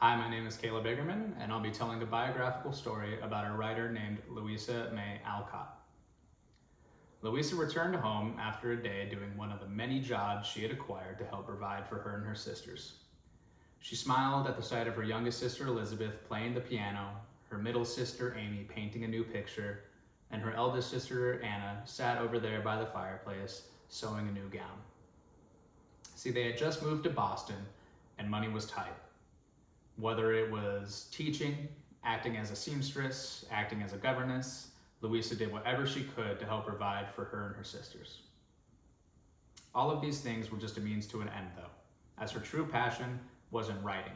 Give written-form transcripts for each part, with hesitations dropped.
Hi, my name is Caleb Igerman, and I'll be telling a biographical story about a writer named Louisa May Alcott. Louisa returned home after a day doing one of the many jobs she had acquired to help provide for her and her sisters. She smiled at the sight of her youngest sister Elizabeth playing the piano, her middle sister Amy painting a new picture, and her eldest sister Anna sat over there by the fireplace sewing a new gown. See, they had just moved to Boston and money was tight. Whether it was teaching, acting as a seamstress, acting as a governess, Louisa did whatever she could to help provide for her and her sisters. All of these things were just a means to an end, though, as her true passion was in writing.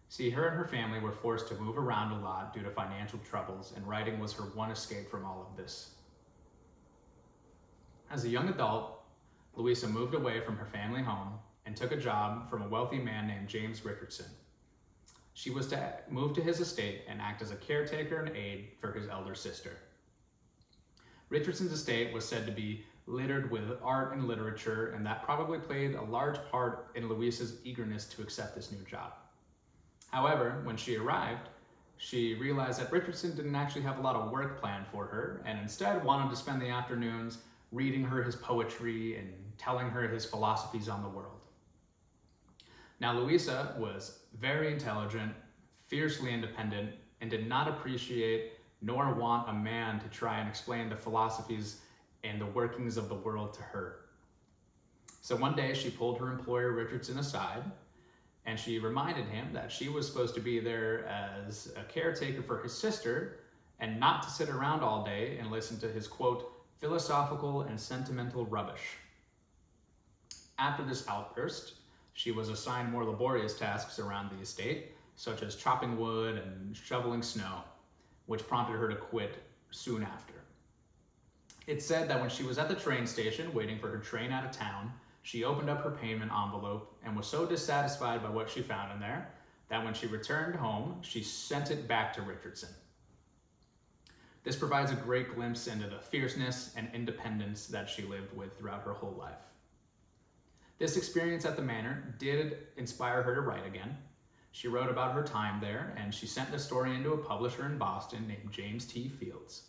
See, her and her family were forced to move around a lot due to financial troubles, and writing was her one escape from all of this. As a young adult, Louisa moved away from her family home and took a job from a wealthy man named James Richardson. She was to move to his estate and act as a caretaker and aide for his elder sister. Richardson's estate was said to be littered with art and literature, and that probably played a large part in Louisa's eagerness to accept this new job. However, when she arrived, she realized that Richardson didn't actually have a lot of work planned for her, and instead wanted to spend the afternoons reading her his poetry and telling her his philosophies on the world. Now, Louisa was very intelligent, fiercely independent, and did not appreciate nor want a man to try and explain the philosophies and the workings of the world to her. So one day she pulled her employer Richardson aside and she reminded him that she was supposed to be there as a caretaker for his sister and not to sit around all day and listen to his, quote, philosophical and sentimental rubbish. After this outburst, she was assigned more laborious tasks around the estate, such as chopping wood and shoveling snow, which prompted her to quit soon after. It's said that when she was at the train station waiting for her train out of town, she opened up her payment envelope and was so dissatisfied by what she found in there that when she returned home, she sent it back to Richardson. This provides a great glimpse into the fierceness and independence that she lived with throughout her whole life. This experience at the manor did inspire her to write again. She wrote about her time there, and she sent the story into a publisher in Boston named James T. Fields.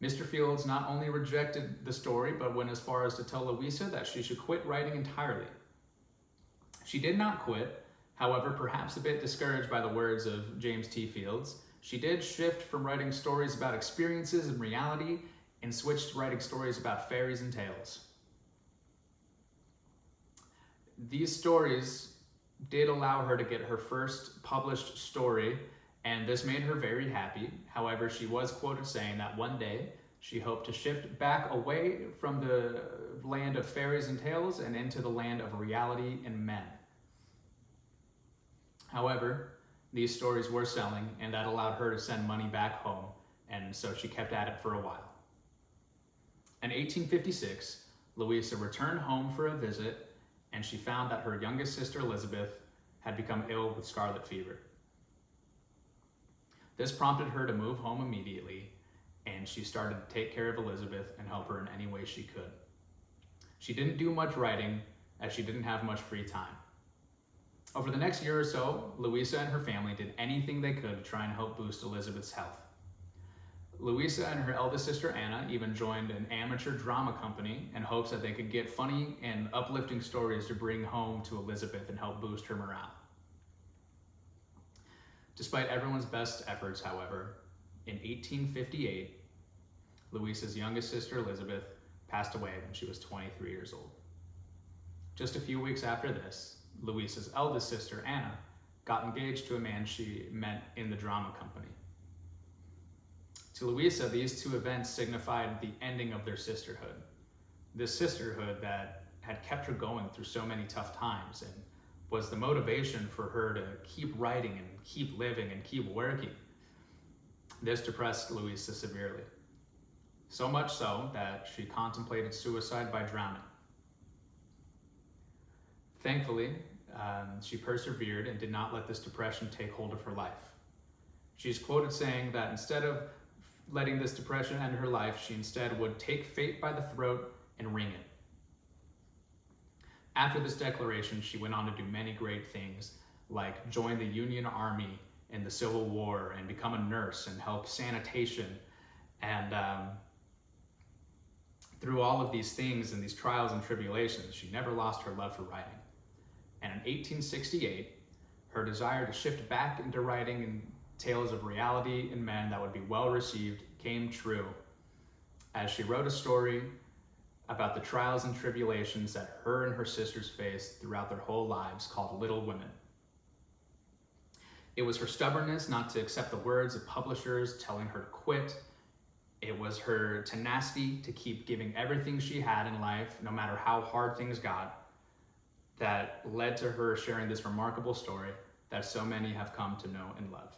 Mr. Fields not only rejected the story, but went as far as to tell Louisa that she should quit writing entirely. She did not quit, however, perhaps a bit discouraged by the words of James T. Fields, she did shift from writing stories about experiences and reality and switched to writing stories about fairies and tales. These stories did allow her to get her first published story, and this made her very happy. However, she was quoted saying that one day she hoped to shift back away from the land of fairies and tales and into the land of reality and men. However, these stories were selling, and that allowed her to send money back home, and so she kept at it for a while. In 1856, Louisa returned home for a visit, and she found that her youngest sister Elizabeth had become ill with scarlet fever. This prompted her to move home immediately, and she started to take care of Elizabeth and help her in any way she could. She didn't do much writing, as she didn't have much free time. Over the next year or so, Louisa and her family did anything they could to try and help boost Elizabeth's health. Louisa and her eldest sister Anna even joined an amateur drama company in hopes that they could get funny and uplifting stories to bring home to Elizabeth and help boost her morale. Despite everyone's best efforts, however, in 1858, Louisa's youngest sister Elizabeth passed away when she was 23 years old. Just a few weeks after this, Louisa's eldest sister Anna got engaged to a man she met in the drama company. To Louisa, these two events signified the ending of their sisterhood. This sisterhood that had kept her going through so many tough times and was the motivation for her to keep writing and keep living and keep working. This depressed Louisa severely. So much so that she contemplated suicide by drowning. Thankfully, she persevered and did not let this depression take hold of her life. She's quoted saying that instead of letting this depression end her life, she instead would take fate by the throat and wring it. After this declaration, she went on to do many great things, like join the Union Army in the Civil War and become a nurse and help sanitation. And through all of these things and these trials and tribulations, she never lost her love for writing. And in 1868, her desire to shift back into writing and tales of reality and men that would be well received came true as she wrote a story about the trials and tribulations that her and her sisters faced throughout their whole lives called Little Women. It was her stubbornness not to accept the words of publishers telling her to quit. It was her tenacity to keep giving everything she had in life, no matter how hard things got, that led to her sharing this remarkable story that so many have come to know and love.